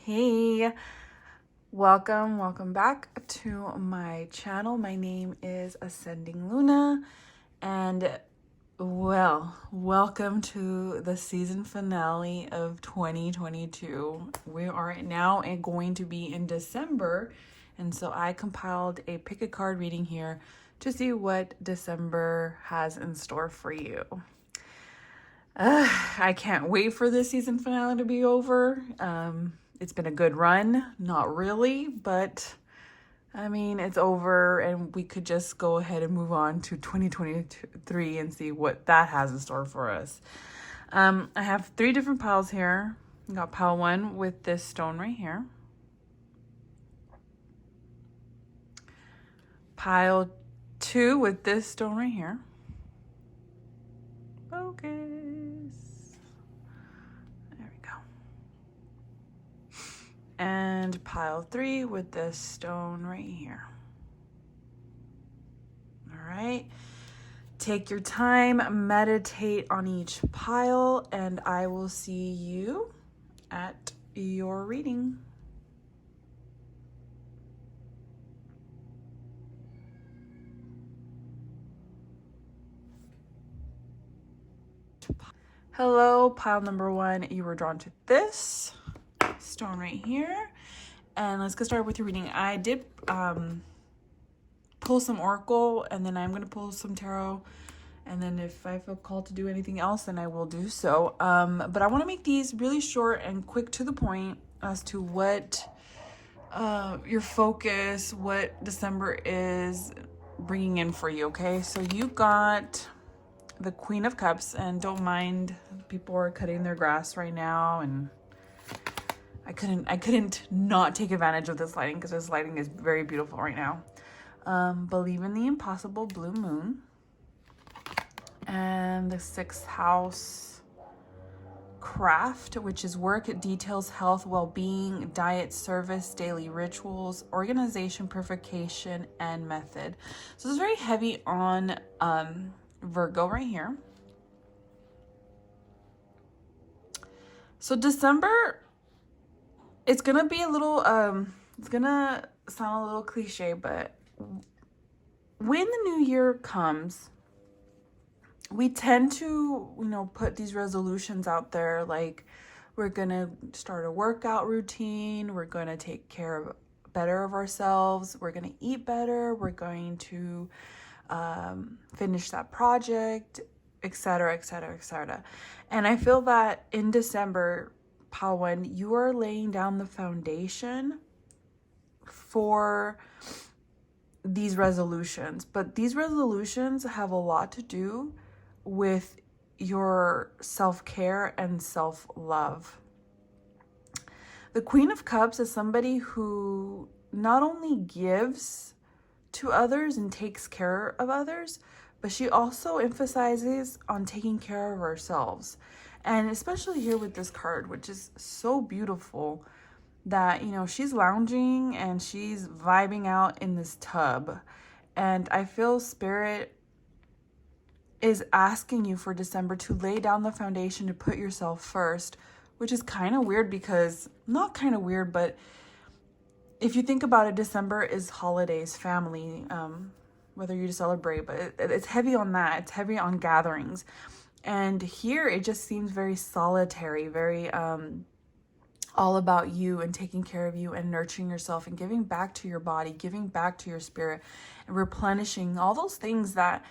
Hey, welcome back to my channel. My name is Ascending Luna, and welcome to the season finale of 2022. We are now going to be in December, and so I compiled a pick a card reading here to see what December has in store for you. I can't wait for this season finale to be over. It's been a good run. Not really, but I mean, it's over and we could just go ahead and move on to 2023 and see what that has in store for us. I have 3 different piles here. I got pile 1 with this stone right here. Pile 2 with this stone right here. Focus. There we go. And pile 3 with this stone right here. All right. Take your time, meditate on each pile, and I will see you at your reading. Hello, pile number 1. You were drawn to this stone right here. And let's get started with your reading. I did pull some oracle, and then I'm going to pull some tarot. And then if I feel called to do anything else, then I will do so. But I want to make these really short and quick to the point as to what your focus, what December is bringing in for you, okay? So you got the Queen of Cups, and don't mind, people are cutting their grass right now, and I couldn't not take advantage of this lighting because this lighting is very beautiful right now. Believe in the impossible, blue moon. And the 6th house, craft, which is work, details, health, well-being, diet, service, daily rituals, organization, purification, and method. So it's very heavy on Virgo right here. So December, it's gonna be a little it's gonna sound a little cliche, but when the new year comes, we tend to, put these resolutions out there, like we're gonna start a workout routine, we're gonna take care better of ourselves, we're gonna eat better, we're going to finish that project, etc., etc., etc. And I feel that in December, pile 1, you are laying down the foundation for these resolutions. But these resolutions have a lot to do with your self-care and self-love. The Queen of Cups is somebody who not only gives to others and takes care of others, but she also emphasizes on taking care of ourselves. And especially here with this card, which is so beautiful, that, she's lounging and she's vibing out in this tub. And I feel Spirit is asking you for December to lay down the foundation, to put yourself first, which is kind of weird because, not kind of weird, but if you think about it, December is holidays, family, whether you celebrate, but it's heavy on that. It's heavy on gatherings. And here it just seems very solitary, very all about you and taking care of you and nurturing yourself and giving back to your body, giving back to your spirit, and replenishing all those things that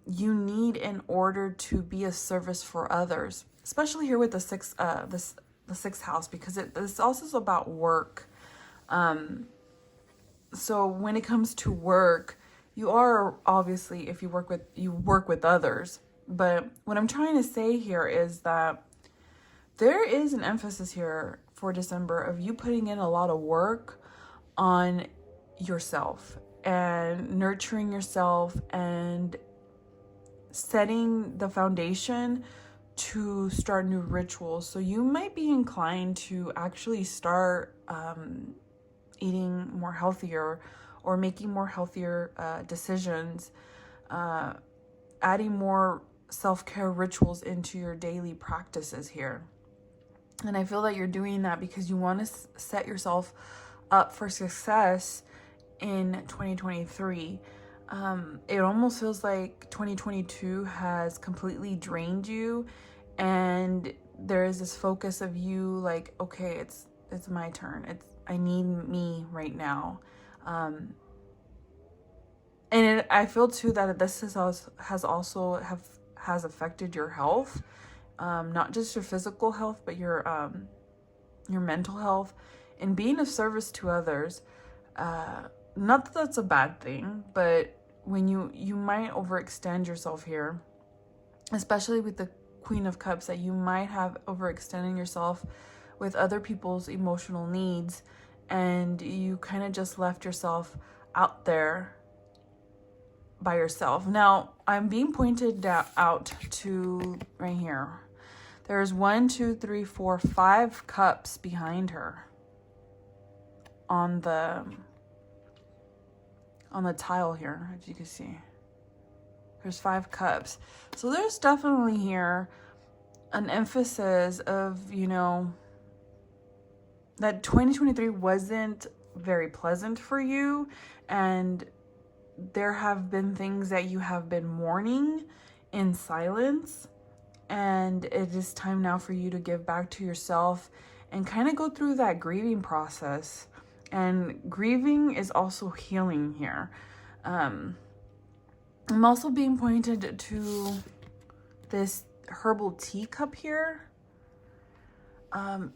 you need in order to be a service for others, especially here with the 6th house, because this also is about work. So when it comes to work, you are obviously, if you work with others, but what I'm trying to say here is that there is an emphasis here for December of you putting in a lot of work on yourself and nurturing yourself and setting the foundation to start new rituals. So you might be inclined to actually start eating more healthier or making more healthier decisions, adding more self-care rituals into your daily practices here. And I feel that you're doing that because you want to set yourself up for success in 2023. It almost feels like 2022 has completely drained you, and there is this focus of you like, okay, it's my turn. I need me right now. And I feel too that this has affected your health, not just your physical health, but your mental health, and being of service to others. Not that that's a bad thing, but when you might overextend yourself here, especially with the Queen of Cups, that you might have overextended yourself with other people's emotional needs, and you kind of just left yourself out there by yourself. Now, I'm being pointed out to right here. There's 1, 2, 3, 4, 5 cups behind her on the tile here, as you can see. There's 5 cups. So there's definitely here an emphasis of, you know, that 2023 wasn't very pleasant for you, and there have been things that you have been mourning in silence, and it is time now for you to give back to yourself and kind of go through that grieving process. And grieving is also healing here. I'm also being pointed to this herbal tea cup here.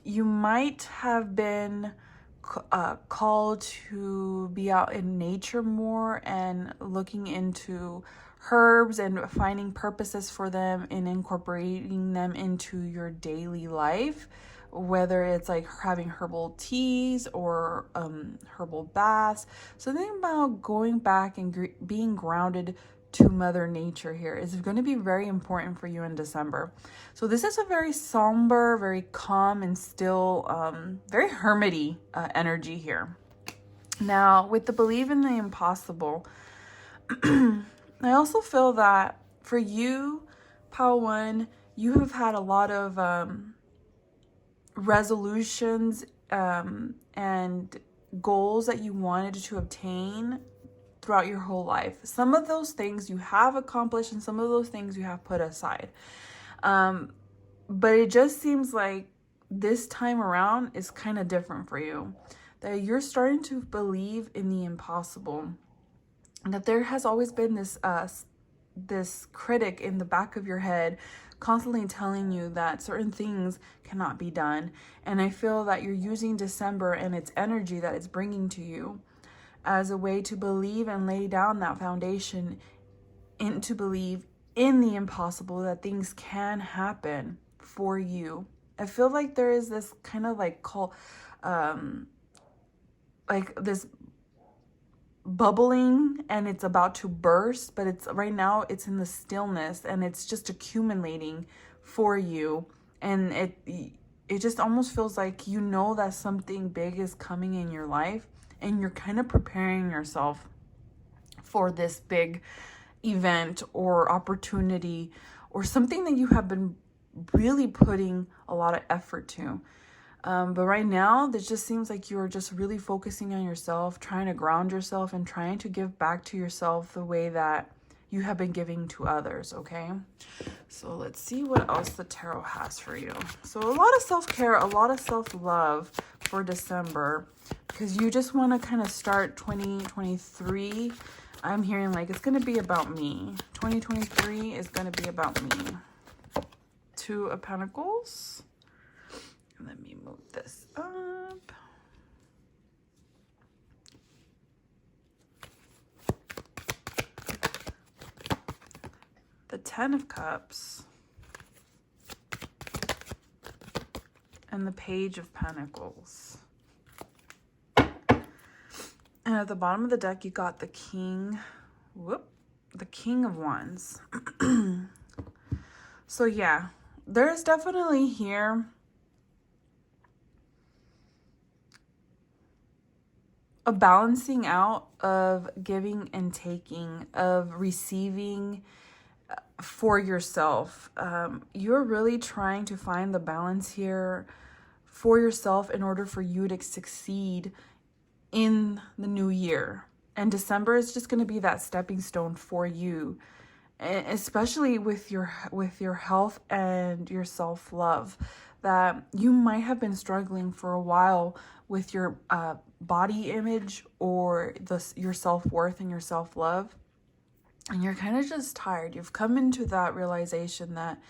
You might have been called to be out in nature more and looking into herbs and finding purposes for them and incorporating them into your daily life, whether it's like having herbal teas or herbal baths. So think about going back and being grounded to Mother Nature here is going to be very important for you in December. So this is a very somber, very calm and still, very hermity energy here. Now, with the believe in the impossible, I also feel that for you, Pile 1, you have had a lot of resolutions and goals that you wanted to obtain throughout your whole life. Some of those things you have accomplished and some of those things you have put aside. But it just seems like this time around is kind of different for you. That you're starting to believe in the impossible. That there has always been this critic in the back of your head constantly telling you that certain things cannot be done. And I feel that you're using December and its energy that it's bringing to you as a way to believe and lay down that foundation and to believe in the impossible, that things can happen for you. I feel like there is this kind of like this bubbling and it's about to burst, but it's right now it's in the stillness and it's just accumulating for you. And it just almost feels like you know that something big is coming in your life, and you're kind of preparing yourself for this big event or opportunity or something that you have been really putting a lot of effort to. But right now, this just seems like you're just really focusing on yourself, trying to ground yourself and trying to give back to yourself the way that you have been giving to others, okay? So let's see what else the tarot has for you. So a lot of self-care, a lot of self-love for December, because you just want to kind of start 2023. I'm hearing like it's going to be about me. 2023 is going to be about me. 2 of Pentacles. Let me move this up. The 10 of Cups. And the Page of Pentacles. And at the bottom of the deck, you got the King. The King of Wands. So yeah, there's definitely here a balancing out of giving and taking, of receiving for yourself. You're really trying to find the balance here for yourself in order for you to succeed in the new year. And December is just going to be that stepping stone for you, especially with your health and your self-love, that you might have been struggling for a while with your body image or your self-worth and your self-love, and you're kind of just tired. You've come into that realization that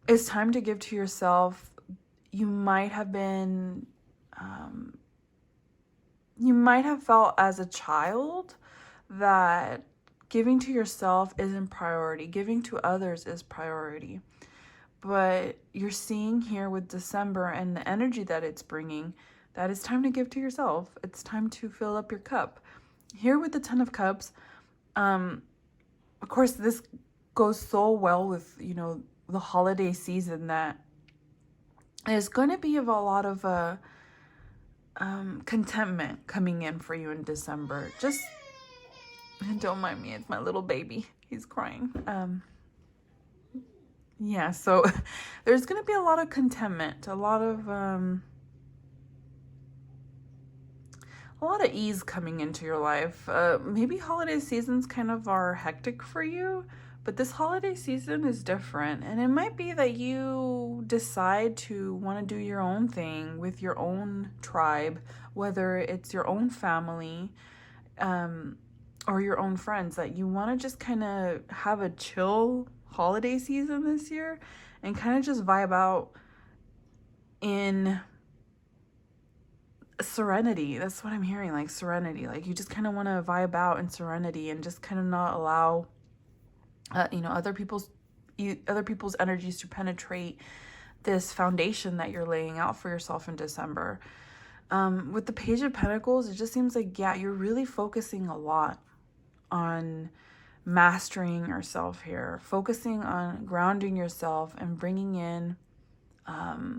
it's time to give to yourself. You might have been you might have felt as a child that giving to yourself isn't priority. Giving to others is priority. But you're seeing here with December and the energy that it's bringing, that it's time to give to yourself. It's time to fill up your cup. Here with the Ten of Cups, of course, this goes so well with, you know, the holiday season, that there's going to be a lot of contentment coming in for you in December. Just don't mind me, it's my little baby, he's crying. Yeah, so there's gonna be a lot of contentment, a lot of ease coming into your life. Maybe holiday seasons kind of are hectic for you, but this holiday season is different. And it might be that you decide to want to do your own thing with your own tribe, whether it's your own family or your own friends, that you want to just kind of have a chill holiday season this year and kind of just vibe out in serenity. That's what I'm hearing, like serenity. Like you just kind of want to vibe out in serenity and just kind of not allow you know, other people's energies to penetrate this foundation that you're laying out for yourself in December. With the Page of Pentacles, it just seems like, yeah, you're really focusing a lot on mastering yourself here, focusing on grounding yourself and bringing in a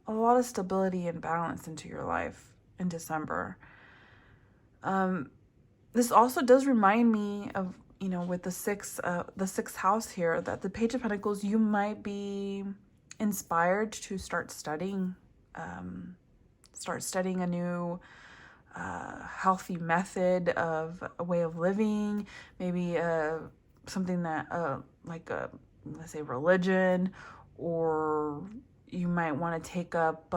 lot of stability and balance into your life in December. This also does remind me of, you know, with the sixth house here, that the Page of Pentacles, you might be inspired to start studying a new healthy method of a way of living, maybe something that like let's say religion, or you might want to take up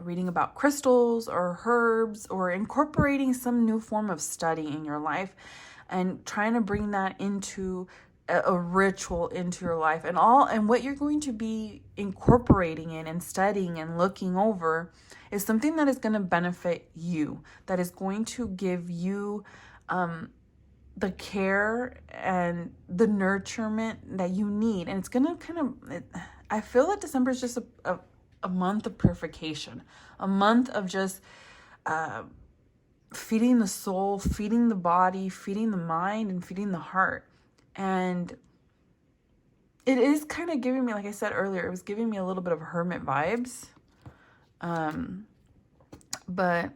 reading about crystals or herbs, or incorporating some new form of study in your life and trying to bring that into a ritual into your life. And what you're going to be incorporating in and studying and looking over is something that is going to benefit you, that is going to give you the care and the nurturement that you need. And it's going to I feel that December is just a month of purification, a month of just feeding the soul, feeding the body, feeding the mind, and feeding the heart. And it is kind of giving me, like I said earlier, it was giving me a little bit of hermit vibes. But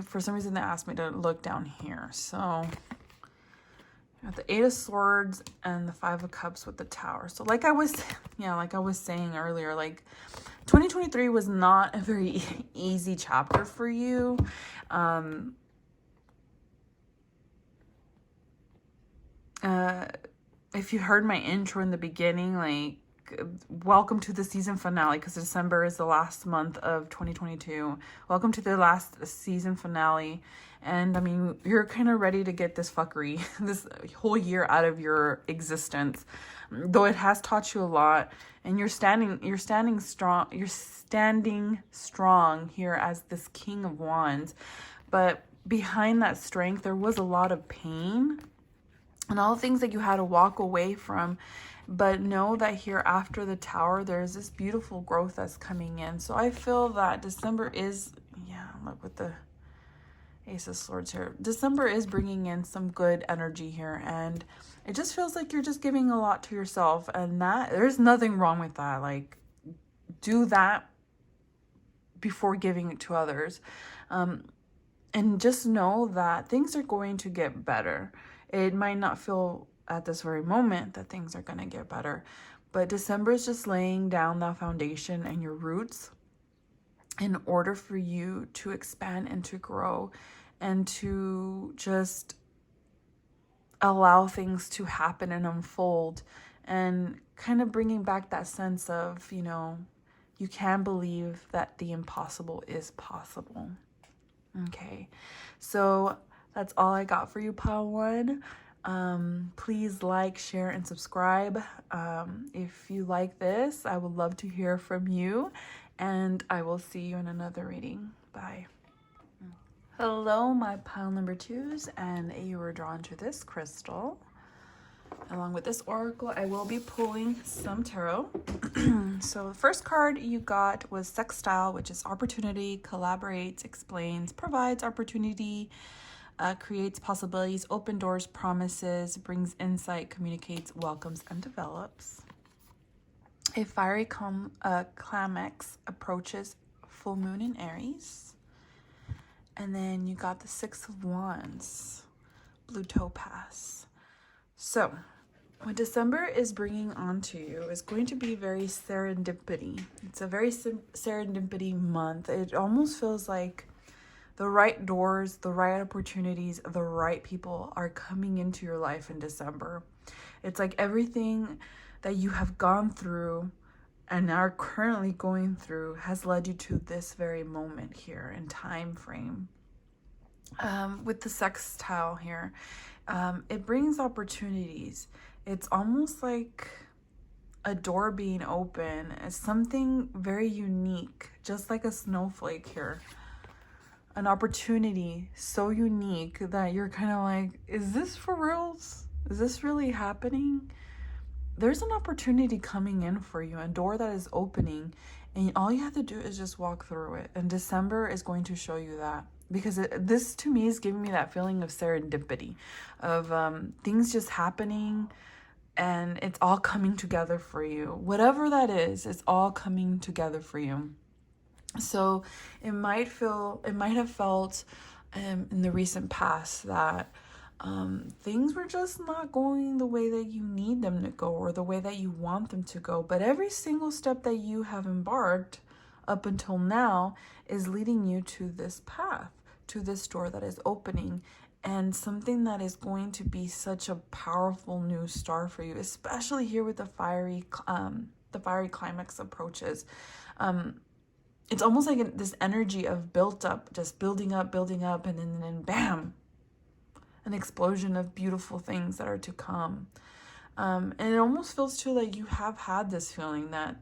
for some reason they asked me to look down here. So got the 8 of Swords and the 5 of Cups with the Tower. So like I was saying earlier, like 2023 was not a very easy chapter for you. If you heard my intro in the beginning, like, welcome to the season finale, because December is the last month of 2022. Welcome to the last season finale. And I mean, you're kind of ready to get this fuckery, this whole year out of your existence. Though it has taught you a lot, and you're standing strong here as this King of Wands. But behind that strength, there was a lot of pain and all the things that you had to walk away from. But know that here after the Tower, there's this beautiful growth that's coming in. So I feel that December is, look with the Ace of Swords here. December is bringing in some good energy here. And it just feels like you're just giving a lot to yourself. And that, there's nothing wrong with that. Like, do that before giving it to others. And just know that things are going to get better. It might not feel at this very moment that things are going to get better, But December is just laying down that foundation and your roots in order for you to expand and to grow and to just allow things to happen and unfold, and kind of bringing back that sense of, you know, you can believe that the impossible is possible. Okay, so that's all I got for you, Pile 1. Please like, share, and subscribe. If you like this, I would love to hear from you, and I will see you in another reading. Bye. Hello, my pile number 2s, and you were drawn to this crystal. Along with this oracle, I will be pulling some tarot. So the first card you got was Sextile, which is opportunity, collaborates, explains, provides opportunity, creates possibilities, open doors, promises, brings insight, communicates, welcomes, and develops. A fiery climax approaches full moon in Aries. And then you got the 6 of Wands, blue topaz. So what December is bringing onto you is going to be very serendipity. It's a very serendipity month. It almost feels like the right doors, the right opportunities, the right people are coming into your life in December. It's like everything that you have gone through and are currently going through has led you to this very moment here in time frame. With the sextile here, it brings opportunities. It's almost like a door being open. It's something very unique, just like a snowflake here. An opportunity so unique that you're kind of like, is this for reals? Is this really happening? There's an opportunity coming in for you, a door that is opening, and all you have to do is just walk through it. And December is going to show you that, because this to me is giving me that feeling of serendipity, of things just happening, and it's all coming together for you. Whatever that is, it's all coming together for you. So it might have felt in the recent past that things were just not going the way that you need them to go or the way that you want them to go. But every single step that you have embarked up until now is leading you to this path, to this door that is opening, and something that is going to be such a powerful new start for you, especially here with the fiery climax approaches. It's almost like this energy of built up, just building up, and then bam, an explosion of beautiful things that are to come. And it almost feels too like you have had this feeling that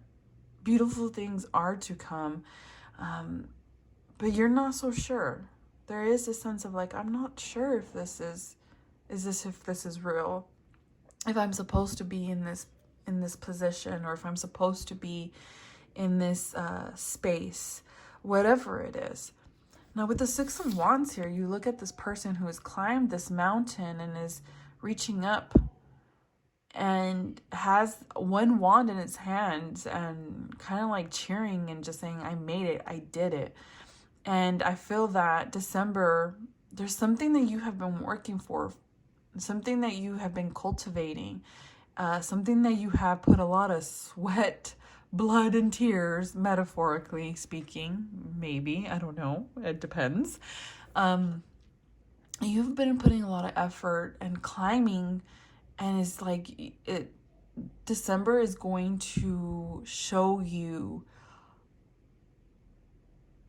beautiful things are to come, but you're not so sure. There is a sense of like, I'm not sure if this is real, if I'm supposed to be in this position, or if I'm supposed to be in this space, whatever it is. Now with the 6 of Wands here, you look at this person who has climbed this mountain and is reaching up and has one wand in its hands and kind of like cheering and just saying, I made it, I did it. And I feel that December, there's something that you have been working for, something that you have been cultivating, something that you have put a lot of sweat, blood, and tears, metaphorically speaking, maybe, I don't know, it depends. You've been putting a lot of effort and climbing, and it's like December is going to show you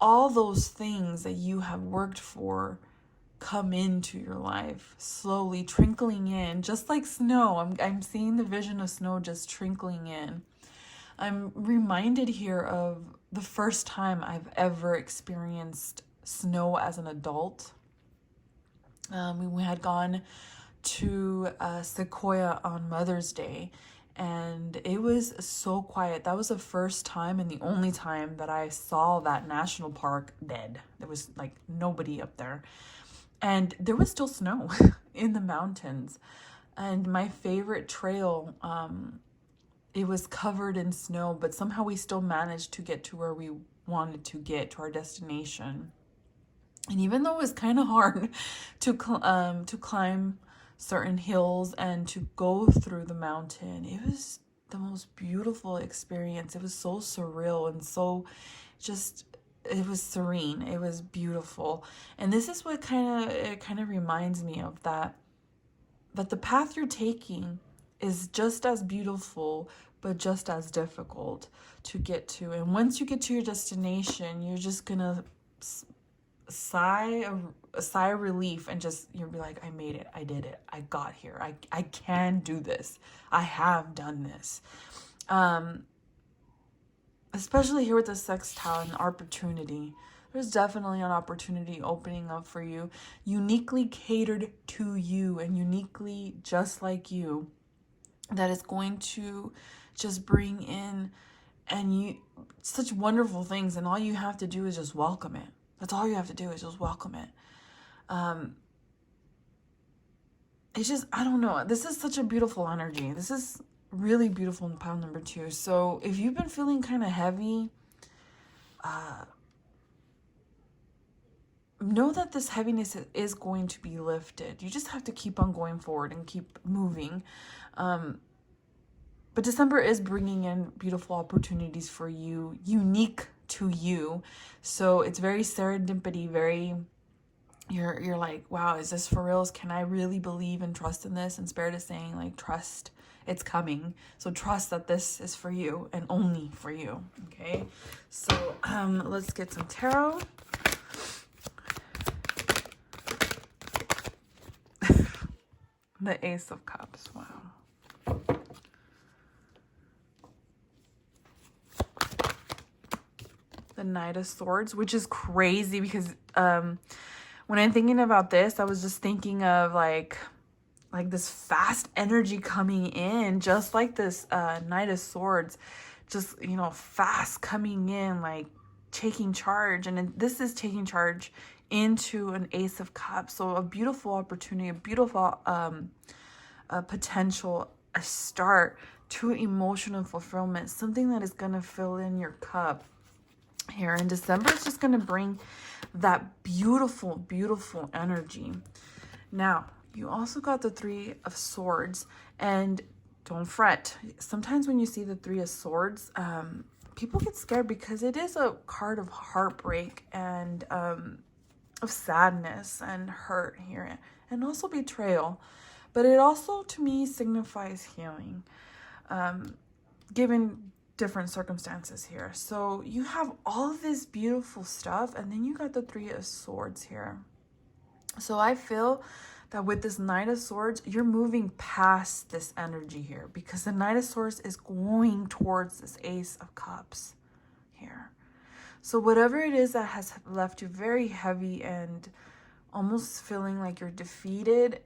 all those things that you have worked for come into your life, slowly trickling in, just like snow. I'm seeing the vision of snow just trickling in. I'm reminded here of the first time I've ever experienced snow as an adult. We had gone to Sequoia on Mother's Day, and it was so quiet. That was the first time and the only time that I saw that national park dead. There was like nobody up there, and there was still snow in the mountains. And my favorite trail, it was covered in snow, but somehow we still managed to get to where we wanted to get, to our destination. And even though it was kind of hard to climb certain hills and to go through the mountain, the most beautiful experience. It was so surreal and so just, it was serene. It was beautiful. And this is what it kind of reminds me of that the path you're taking is just as beautiful, but just as difficult to get to. And once you get to your destination, you're just gonna sigh of relief and just, you'll be like, I made it, I did it, I got here, I can do this, I have done this. Especially here with the sextile and opportunity. There's definitely an opportunity opening up for you, uniquely catered to you and uniquely just like you, that is going to just bring in such wonderful things, and all you have to do is just welcome it. That's all you have to do, is just welcome it. It's just, I don't know. This is such a beautiful energy. This is really beautiful in pile number 2. So if you've been feeling kind of heavy, know that this heaviness is going to be lifted. You just have to keep on going forward and keep moving. But December is bringing in beautiful opportunities for you, unique to you. So it's very serendipity, very, you're like, wow, is this for reals? Can I really believe and trust in this? And Spirit is saying, like, trust, it's coming. So trust that this is for you and only for you. Okay. So let's get some tarot. The Ace of Cups. Wow. The Knight of Swords, which is crazy because when I'm thinking about this, I was just thinking of like this fast energy coming in, just like this Knight of Swords, just, you know, fast coming in, like taking charge. And this is taking charge into an Ace of Cups. So a beautiful opportunity, a beautiful potential, a start to emotional fulfillment, something that is going to fill in your cup here. And December is just going to bring that beautiful, beautiful energy. Now, you also got the Three of Swords, and don't fret. Sometimes when you see the Three of Swords, people get scared because it is a card of heartbreak and of sadness and hurt here, and also betrayal. But it also, to me, signifies healing, given different circumstances here. So you have all of this beautiful stuff, and then you got the Three of Swords here. So I feel that with this Knight of Swords, you're moving past this energy here, because the Knight of Swords is going towards this Ace of Cups here. So whatever it is that has left you very heavy and almost feeling like you're defeated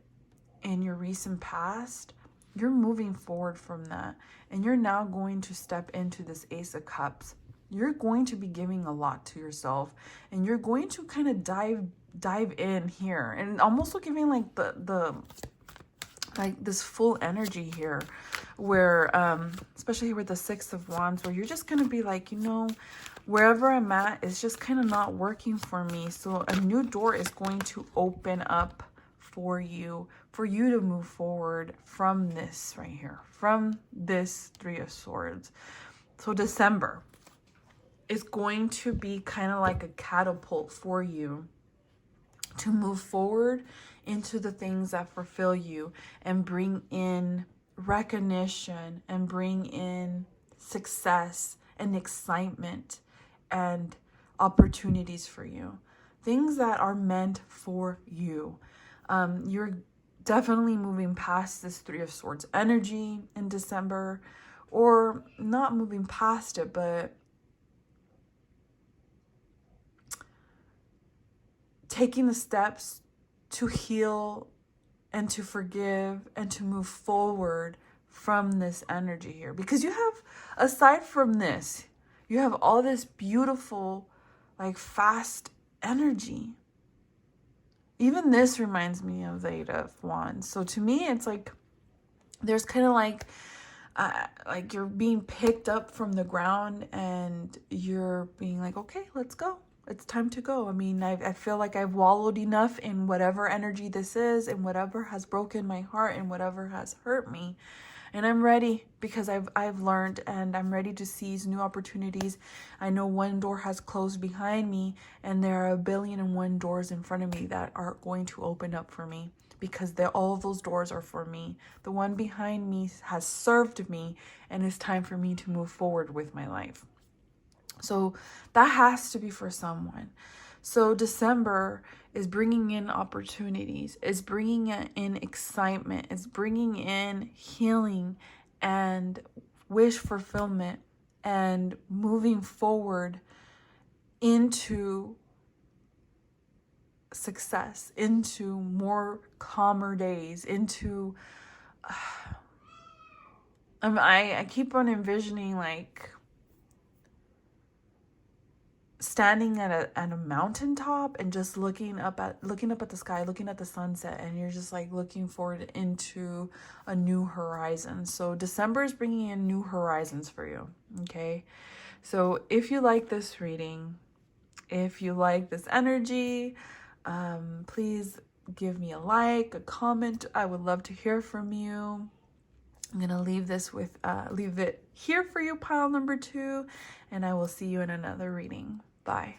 in your recent past, you're moving forward from that, and you're now going to step into this Ace of Cups. You're going to be giving a lot to yourself, and you're going to kind of dive in here, and almost giving like the like this full energy here, where especially here with the Six of Wands, where you're just going to be like, you know, wherever I'm at is just kind of not working for me. So a new door is going to open up for you to move forward from this right here, from this Three of Swords. So December is going to be kind of like a catapult for you to move forward into the things that fulfill you and bring in recognition and bring in success and excitement and opportunities for you. Things that are meant for you. You're definitely moving past this Three of Swords energy in December, or not moving past it, but taking the steps to heal and to forgive and to move forward from this energy here. Because you have, aside from this, you have all this beautiful, like, fast energy. Even this reminds me of the Eight of Wands. So to me, it's like there's kind of like you're being picked up from the ground, and you're being like, okay, let's go. It's time to go. I mean, I feel like I've wallowed enough in whatever energy this is, and whatever has broken my heart and whatever has hurt me. And I'm ready because I've learned, and I'm ready to seize new opportunities. I know one door has closed behind me, and there are 1,000,000,001 doors in front of me that are going to open up for me, because all of those doors are for me. The one behind me has served me, and it's time for me to move forward with my life. So that has to be for someone. So December is bringing in opportunities, is bringing in excitement, is bringing in healing and wish fulfillment and moving forward into success, into more calmer days, into I keep on envisioning like standing at a mountaintop and just looking up at the sky, looking at the sunset, and you're just like looking forward into a new horizon. So December is bringing in new horizons for you. Okay, so if you like this reading, if you like this energy, please give me a like, a comment. I would love to hear from you. I'm gonna leave it here for you, pile number 2, and I will see you in another reading. Bye.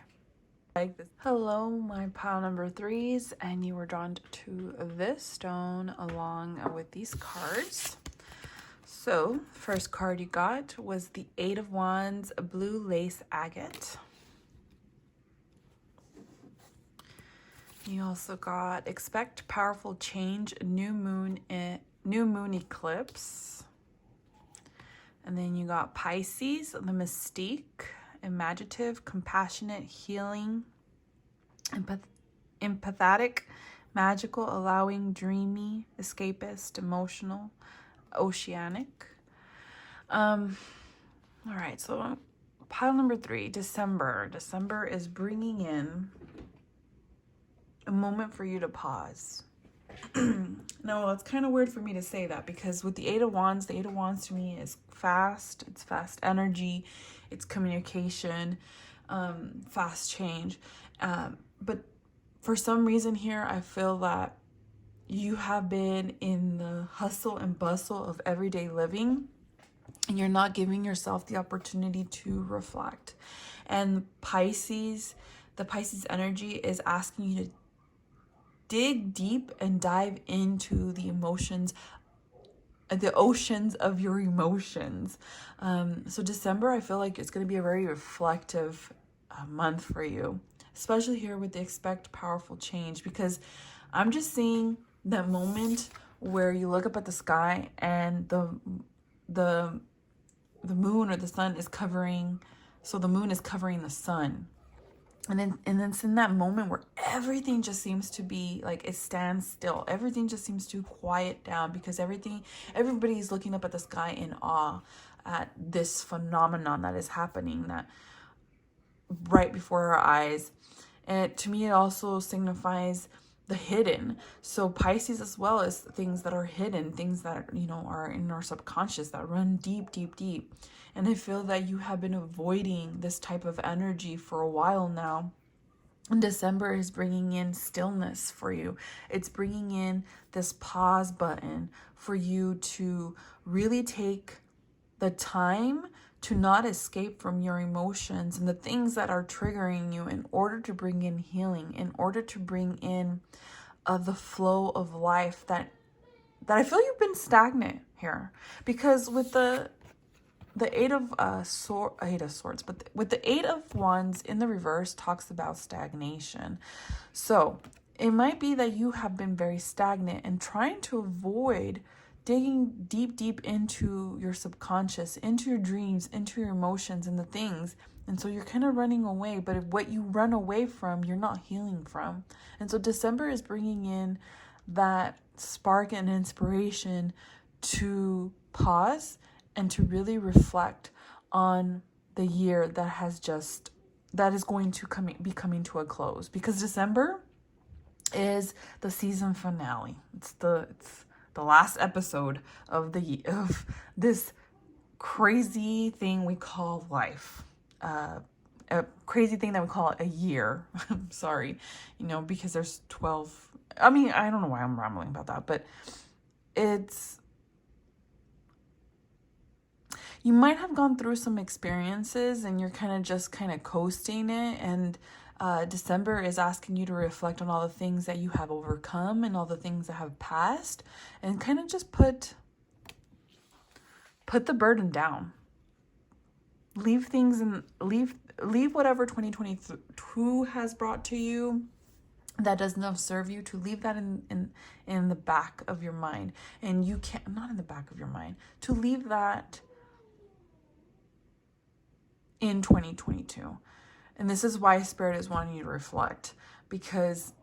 Hello, my pile number 3s, and you were drawn to this stone along with these cards. So, first card you got was the 8 of Wands, blue lace agate. You also got expect powerful change, new moon eclipse. And then you got Pisces, the mystique, imaginative, compassionate, healing, empathetic, magical, allowing, dreamy, escapist, emotional, oceanic. All right, so pile number 3, December. December is bringing in a moment for you to pause. No, it's kind of weird for me to say that, because with the 8 of Wands to me is fast. It's fast energy, it's communication, fast change. But for some reason here, I feel that you have been in the hustle and bustle of everyday living, and you're not giving yourself the opportunity to reflect. And the Pisces energy is asking you to dig deep and dive into the emotions, the oceans of your emotions. So December, I feel like it's going to be a very reflective month for you, especially here with the expect powerful change, because I'm just seeing that moment where you look up at the sky and the moon or the sun is covering, so the moon is covering the sun. And then it's in that moment where everything just seems to be like it stands still. Everything just seems to quiet down, because everybody's looking up at the sky in awe at this phenomenon that is happening that right before our eyes. And to me, it also signifies the hidden. So Pisces as well as things that are hidden, things that, are in our subconscious that run deep, deep, deep. And I feel that you have been avoiding this type of energy for a while now. And December is bringing in stillness for you. It's bringing in this pause button for you to really take the time to not escape from your emotions and the things that are triggering you, in order to bring in healing, in order to bring in the flow of life that I feel you've been stagnant here. Because with the 8 of Swords, but with the 8 of Wands in the reverse talks about stagnation. So it might be that you have been very stagnant and trying to avoid digging deep, deep into your subconscious, into your dreams, into your emotions and the things. And so you're kind of running away, but what you run away from, you're not healing from. And so December is bringing in that spark and inspiration to pause and to really reflect on the year that is going to be coming to a close. Because December is the season finale. It's the last episode of this crazy thing we call life. A crazy thing that we call a year. I'm sorry, because there's 12. I mean, I don't know why I'm rambling about that, but You might have gone through some experiences and you're just kind of coasting it. And December is asking you to reflect on all the things that you have overcome and all the things that have passed, and kind of just put the burden down. Leave things and leave whatever 2022 has brought to you that does not serve you, to leave that in the back of your mind. And you can't, not in the back of your mind, to leave that in 2022. And this is why Spirit is wanting you to reflect, because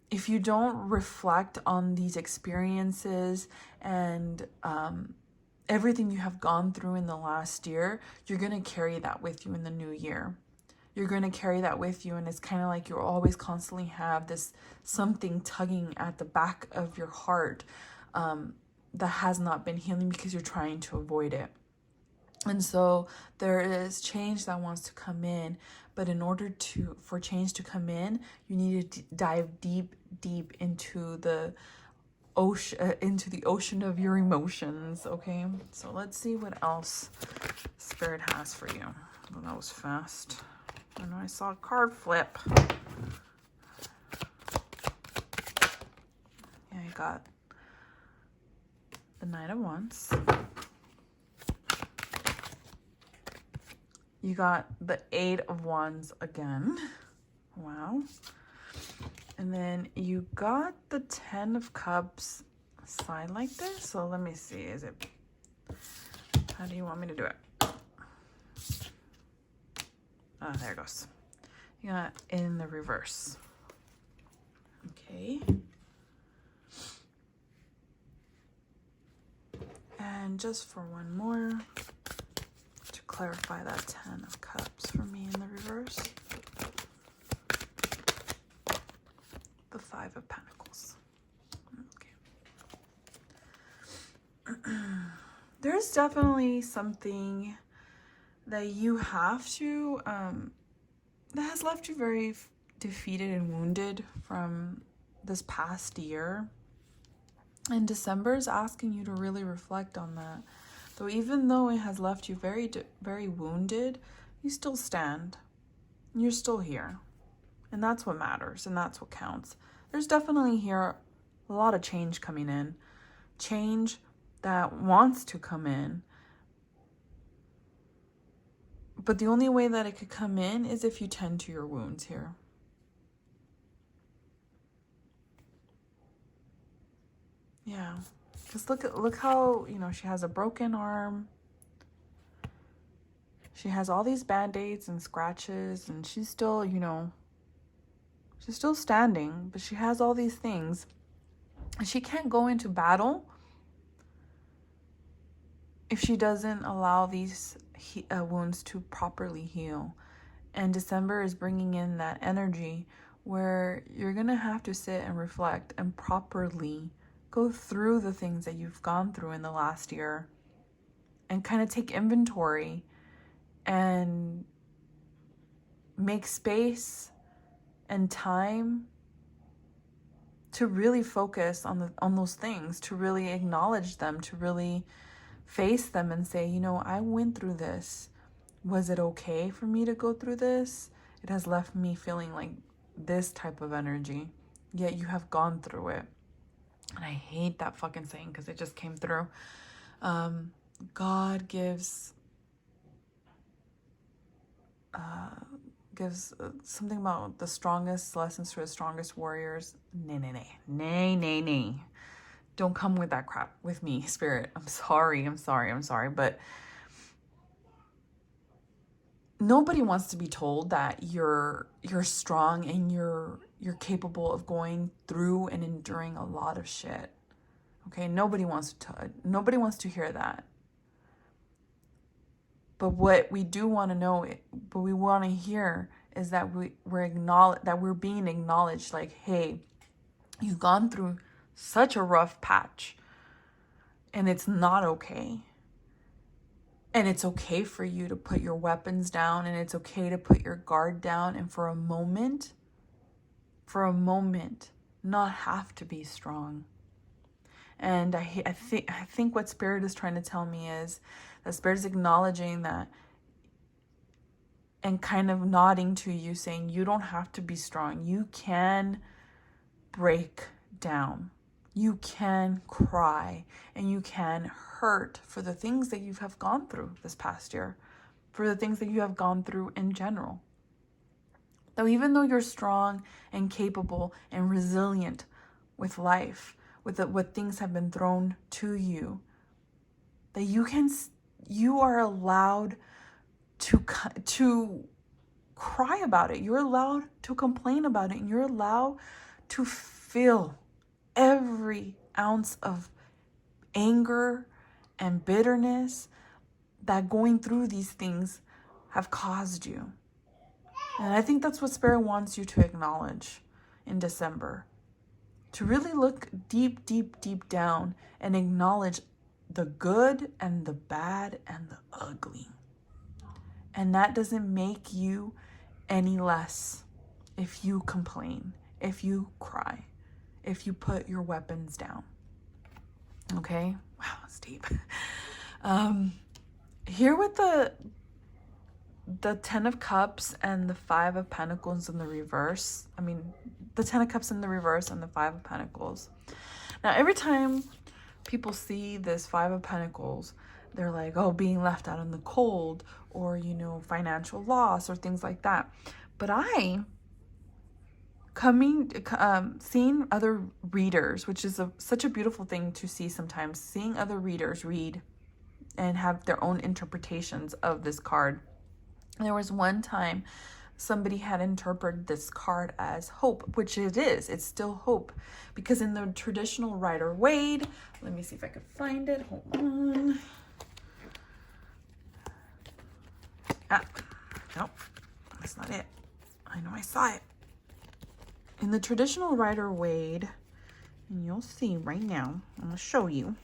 if you don't reflect on these experiences and everything you have gone through in the last year, you're going to carry that with you in the new year. You're going to carry that with you, and it's kind of like you always constantly have this something tugging at the back of your heart that has not been healing because you're trying to avoid it. And so there is change that wants to come in, but in order for change to come in, you need to dive deep into the ocean of your emotions. Okay, so let's see what else Spirit has for you. Well, that was fast. I know I saw a card flip. Yeah, I got the Knight of Wands. You got the Eight of Wands again. Wow. And then you got the Ten of Cups side like this. So let me see. How do you want me to do it? Oh, there it goes. You got in the reverse. Okay. And just for one more, to clarify that Ten of Cups for me in the reverse. The Five of Pentacles. Okay. There's definitely something that you have to, that has left you very defeated and wounded from this past year. And December is asking you to really reflect on that. So even though it has left you very, very wounded, you still stand. You're still here. And that's what matters, and that's what counts. There's definitely here a lot of change coming in. Change that wants to come in. But the only way that it could come in is if you tend to your wounds here. Yeah. Because look how, she has a broken arm. She has all these band-aids and scratches, and she's still, she's still standing, but she has all these things. And she can't go into battle if she doesn't allow these wounds to properly heal. And December is bringing in that energy where you're going to have to sit and reflect and properly go through the things that you've gone through in the last year and kind of take inventory and make space and time to really focus on those things, to really acknowledge them, to really face them and say, I went through this. Was it okay for me to go through this? It has left me feeling like this type of energy, yet you have gone through it. And I hate that fucking saying because it just came through. God gives something about the strongest lessons to the strongest warriors. Nay. Don't come with that crap with me, Spirit. I'm sorry. But nobody wants to be told that you're strong and you're capable of going through and enduring a lot of shit. Okay? Nobody wants to hear that. But what we do want to know, what we want to hear is that we're being acknowledged, like, hey, you've gone through such a rough patch and it's not okay. And it's okay for you to put your weapons down, and it's okay to put your guard down, and for a moment, not have to be strong. And I think what Spirit is trying to tell me is that Spirit is acknowledging that and kind of nodding to you, saying you don't have to be strong. You can break down. You can cry and you can hurt for the things that you have gone through this past year, for the things that you have gone through in general. Though even though you're strong and capable and resilient with life, with what things have been thrown to you, that you are allowed to cry about it. You're allowed to complain about it, and you're allowed to feel every ounce of anger and bitterness that going through these things have caused you. And I think that's what Spirit wants you to acknowledge in December. To really look deep, deep, deep down and acknowledge the good and the bad and the ugly. And that doesn't make you any less if you complain, if you cry, if you put your weapons down. Okay? Wow, that's deep. Here with the Ten of Cups and the Five of Pentacles in the reverse. I mean, the Ten of Cups in the reverse and the Five of Pentacles. Now, every time people see this Five of Pentacles, they're like, oh, being left out in the cold, or, you know, financial loss or things like that. But seeing other readers, which is such a beautiful thing to see sometimes, seeing other readers read and have their own interpretations of this card. There was one time somebody had interpreted this card as hope, which it is. It's still hope. Because in the traditional Rider-Waite, let me see if I can find it. Hold on. Nope, that's not it. I know I saw it. In the traditional Rider-Waite, and you'll see right now, I'm going to show you.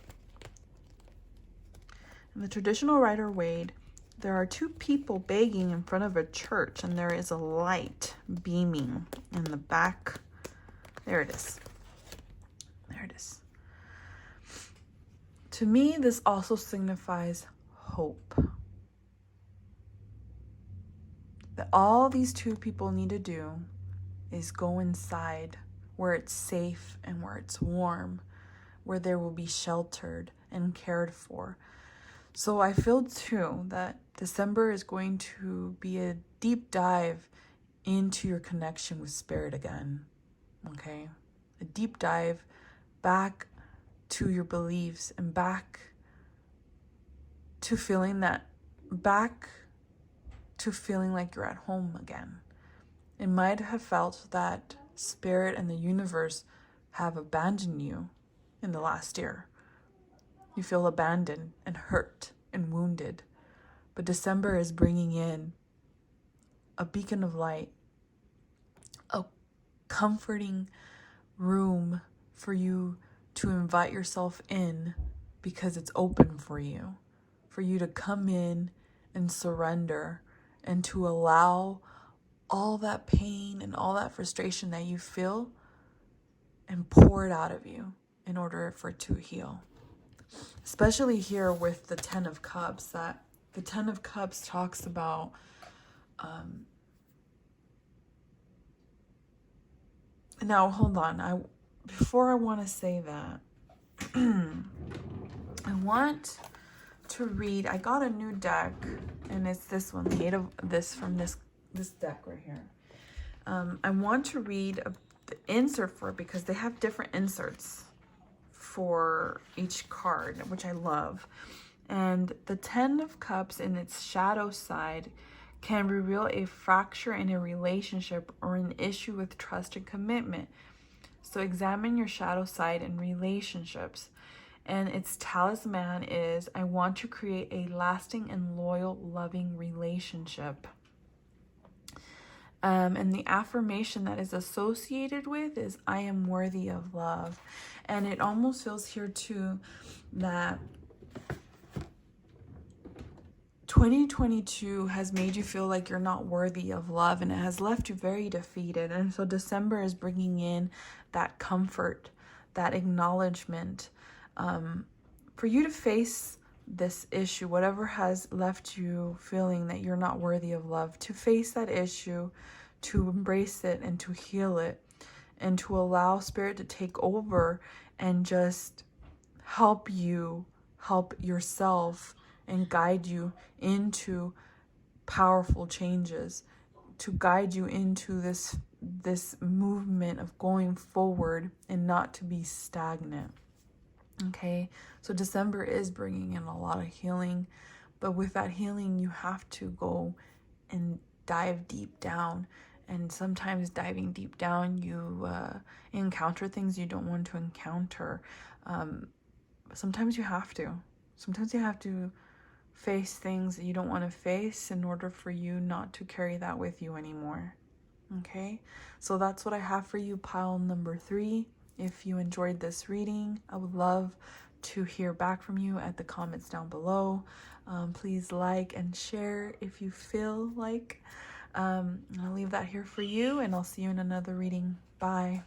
In the traditional Rider-Waite, there are two people begging in front of a church, and there is a light beaming in the back. There it is. There it is. To me, this also signifies hope. That all these two people need to do is go inside where it's safe and where it's warm, where they will be sheltered and cared for. So I feel too that December is going to be a deep dive into your connection with Spirit again, okay? A deep dive back to your beliefs and back to feeling like you're at home again. It might have felt that Spirit and the universe have abandoned you in the last year. You feel abandoned and hurt and wounded. But December is bringing in a beacon of light, a comforting room for you to invite yourself in because it's open for you to come in and surrender and to allow all that pain and all that frustration that you feel and pour it out of you in order for it to heal. Especially here with the Ten of Cups, that the Ten of Cups talks about now hold on, before I want to say that I want to read, I got a new deck, and it's this one, the Eight of this from this deck right here. I want to read the insert for it because they have different inserts for each card, which I love. And the Ten of Cups in its shadow side can reveal a fracture in a relationship or an issue with trust and commitment. So examine your shadow side in relationships. And its talisman is, I want to create a lasting and loyal, loving relationship. And the affirmation that is associated with is, I am worthy of love. And it almost feels here too that 2022 has made you feel like you're not worthy of love, and it has left you very defeated. And so December is bringing in that comfort, that acknowledgement, for you to face this issue, whatever has left you feeling that you're not worthy of love, to face that issue, to embrace it and to heal it, and to allow Spirit to take over and just help you, help yourself, and guide you into powerful changes, to guide you into this movement of going forward and not to be stagnant. Okay, so December is bringing in a lot of healing, but with that healing, you have to go and dive deep down. And sometimes diving deep down, you encounter things you don't want to encounter. Sometimes you have to. Sometimes you have to face things that you don't want to face in order for you not to carry that with you anymore. Okay, so that's what I have for you, pile number 3. If you enjoyed this reading, I would love to hear back from you at the comments down below. Please like and share if you feel like. I'll leave that here for you, and I'll see you in another reading. Bye.